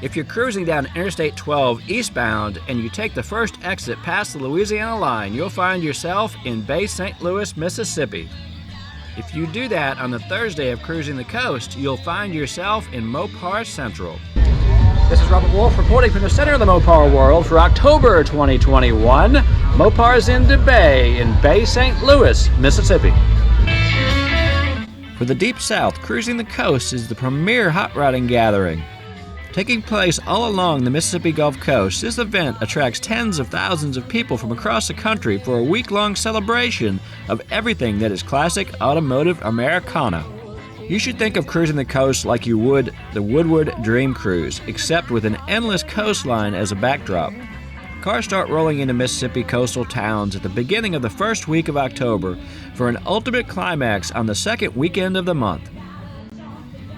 If you're cruising down Interstate 12 eastbound and you take the first exit past the Louisiana line, you'll find yourself in Bay St. Louis, Mississippi. If you do that on the Thursday of Cruising the Coast, you'll find yourself in Mopar Central. This is Robert Wolf reporting from the center of the Mopar world for October 2021. Mopars in DeBay in Bay St. Louis, Mississippi. For the Deep South, Cruising the Coast is the premier hot rodding gathering. Taking place all along the Mississippi Gulf Coast, this event attracts tens of thousands of people from across the country for a week-long celebration of everything that is classic automotive Americana. You should think of Cruising the Coast like you would the Woodward Dream Cruise, except with an endless coastline as a backdrop. Cars start rolling into Mississippi coastal towns at the beginning of the first week of October for an ultimate climax on the second weekend of the month.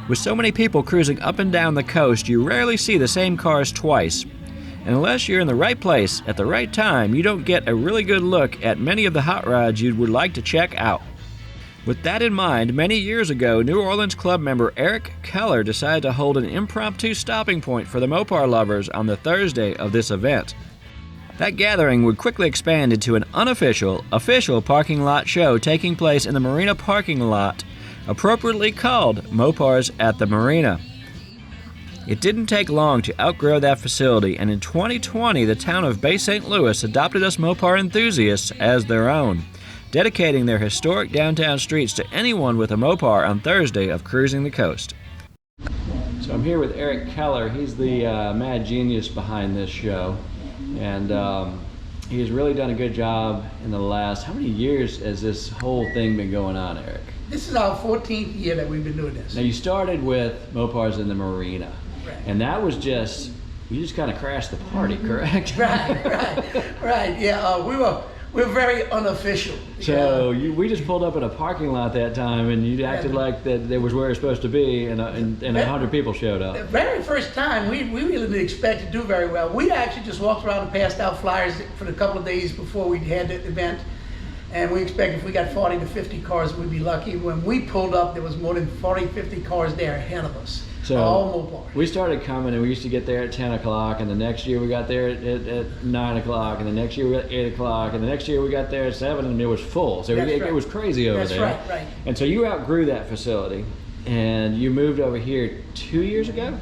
With so many people cruising up and down the coast, you rarely see the same cars twice. And unless you're in the right place at the right time, you don't get a really good look at many of the hot rods you would like to check out. With that in mind, many years ago, New Orleans club member Eric Keller decided to hold an impromptu stopping point for the Mopar lovers on the Thursday of this event. That gathering would quickly expand into an unofficial, official parking lot show taking place in the marina parking lot, appropriately called Mopars at the Marina. It didn't take long to outgrow that facility, and in 2020, the town of Bay St. Louis adopted us Mopar enthusiasts as their own, dedicating their historic downtown streets to anyone with a Mopar on Thursday of Cruising the Coast. So I'm here with Eric Keller. He's the mad genius behind this show, and he has really done a good job in the last, how many years has this whole thing been going on, Eric? This is our 14th year that we've been doing this. Now you started with Mopars in the Marina, right. And that was just, you just kind of crashed the party, correct? Right. Yeah, we're very unofficial. So we just pulled up in a parking lot that time, and you acted like that it was where it's supposed to be, and 100 people showed up. The very first time, we really didn't expect to do very well. We actually just walked around and passed out flyers for the couple of days before we had the event. And we expected if we got 40 to 50 cars, we'd be lucky. When we pulled up, there was more than 40, 50 cars there ahead of us. So all Mopars. We started coming, and we used to get there at 10 o'clock, and the next year we got there at 9 o'clock, and the next year we got 8 o'clock, and the next year we got there at 7, and it was full. So it was crazy over there. That's right. And so you outgrew that facility, and you moved over here 2 years ago?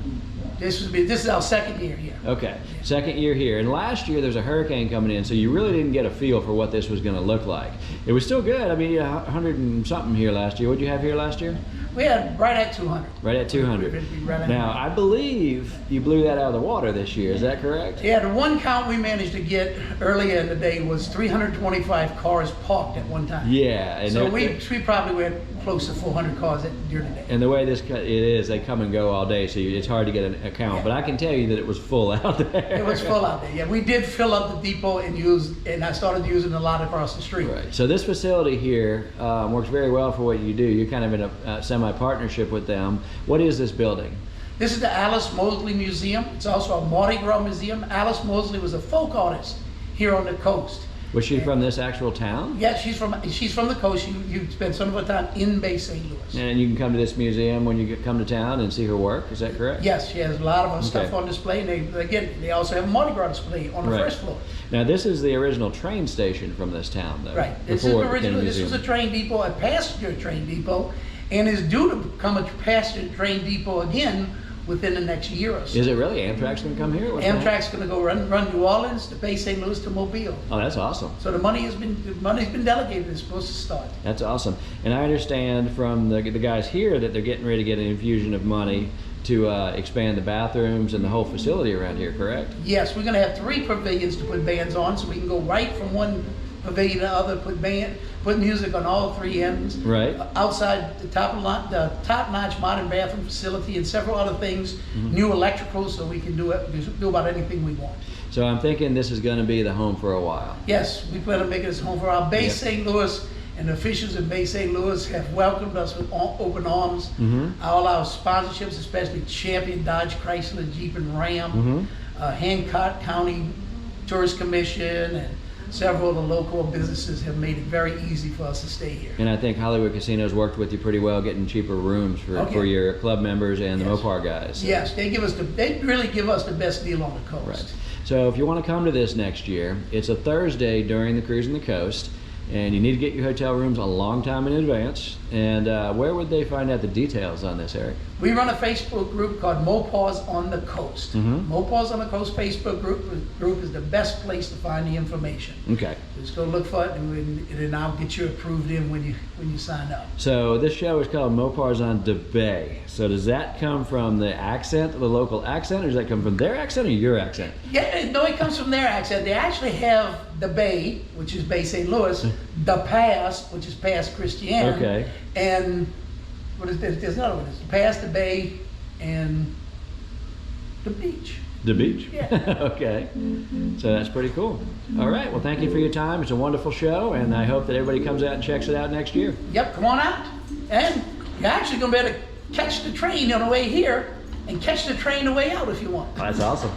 This is our second year here. Okay, second year here. And last year there's a hurricane coming in, so you really didn't get a feel for what this was going to look like. It was still good. I mean, 100 and something here last year. What did you have here last year? We had right at 200. Right at 200. Now, I believe you blew that out of the water this year. Is that correct? Yeah, the one count we managed to get earlier in the day was 325 cars parked at one time. Yeah. And so we probably were close to 400 cars during the day. And the way it is, they come and go all day, so it's hard to get an account. Yeah. But I can tell you that it was full out there. It was full out there. Yeah, we did fill up the depot and I started using a lot across the street. Right. So this facility here works very well for what you do. You're kind of in a semi-partnership with them. What is this building? This is the Alice Mosley Museum. It's also a Mardi Gras museum. Alice Mosley was a folk artist here on the coast. Was she from this actual town? Yeah, she's from the coast. You spent some of her time in Bay St. Louis. And you can come to this museum when you come to town and see her work. Is that correct? Yes, she has a lot of her stuff on display. And they also have a Mardi Gras display on the first floor. Now this is the original train station from this town, though. Right. This was a train depot, a passenger train depot, and is due to become a passenger train depot again within the next year or so. Is it really? Amtrak's going to come here? Amtrak's going to go run New Orleans to Bay St. Louis to Mobile. Oh, that's awesome. So the money's been delegated. It's supposed to start. That's awesome. And I understand from the guys here that they're getting ready to get an infusion of money to expand the bathrooms and the whole facility around here, correct? Yes, we're going to have 3 pavilions to put bands on, so we can go right from one pavilion to the other, put music on all 3 ends. Right. Outside the top-notch modern bathroom facility and several other things, new electrical, so we can do about anything we want. So I'm thinking this is going to be the home for a while. Yes, we plan to make it this home for our Bay St. Louis, and the officials in Bay St. Louis have welcomed us with open arms. All our sponsorships, especially Champion, Dodge, Chrysler, Jeep, and Ram, Hancock County Tourist Commission, and several of the local businesses have made it very easy for us to stay here. And I think Hollywood Casinos worked with you pretty well, getting cheaper rooms for your club members and the Mopar guys. Yes, they really give us the best deal on the coast. Right. So if you want to come to this next year, it's a Thursday during the Cruisin' the Coast, and you need to get your hotel rooms a long time in advance. And where would they find out the details on this, Eric? We run a Facebook group called Mopars on the Coast. Mopars on the Coast Facebook group is the best place to find the information. Okay. Just go look for it, and I'll get you approved in when you sign up. So this show is called Mopars on the Bay. So does that come from the accent, the local accent, or does that come from their accent or your accent? Yeah, no, it comes from their accent. They actually have the Bay, which is Bay St. Louis, the Pass, which is Pass Christian. Okay. And what is this? There's another one. It's the Pass, the Bay, and the beach. The beach? Yeah. Okay. So that's pretty cool. All right. Well, thank you for your time. It's a wonderful show, and I hope that everybody comes out and checks it out next year. Yep, come on out. And you're actually going to be able to catch the train on the way here and catch the train the way out if you want. That's awesome.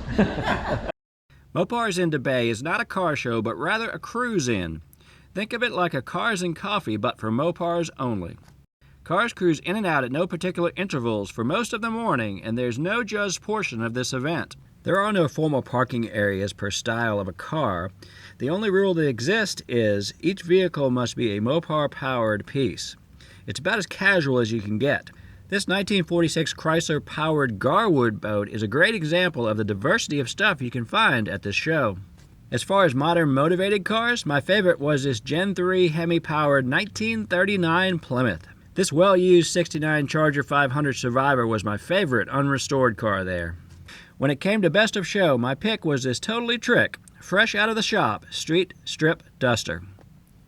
Mopars in the Bay is not a car show, but rather a cruise-in. Think of it like a Cars and Coffee, but for Mopars only. Cars cruise in and out at no particular intervals for most of the morning, and there's no judged portion of this event. There are no formal parking areas per style of a car. The only rule that exists is each vehicle must be a Mopar-powered piece. It's about as casual as you can get. This 1946 Chrysler-powered Garwood boat is a great example of the diversity of stuff you can find at this show. As far as modern motivated cars, my favorite was this Gen 3 Hemi-powered 1939 Plymouth. This well-used 69 Charger 500 Survivor was my favorite unrestored car there. When it came to best of show, my pick was this totally trick, fresh out of the shop, Street Strip Duster.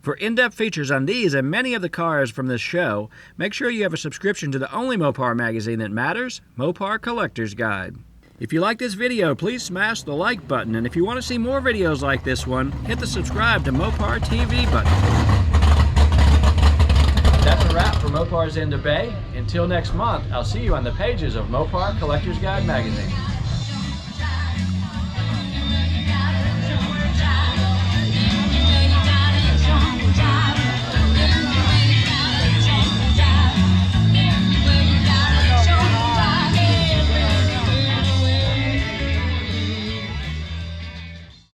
For in-depth features on these and many of the cars from this show, make sure you have a subscription to the only Mopar magazine that matters, Mopar Collector's Guide. If you like this video, please smash the like button, and if you want to see more videos like this one, hit the subscribe to Mopar TV button. That's a wrap for Mopars in the Bay. Until next month, I'll see you on the pages of Mopar Collector's Guide magazine.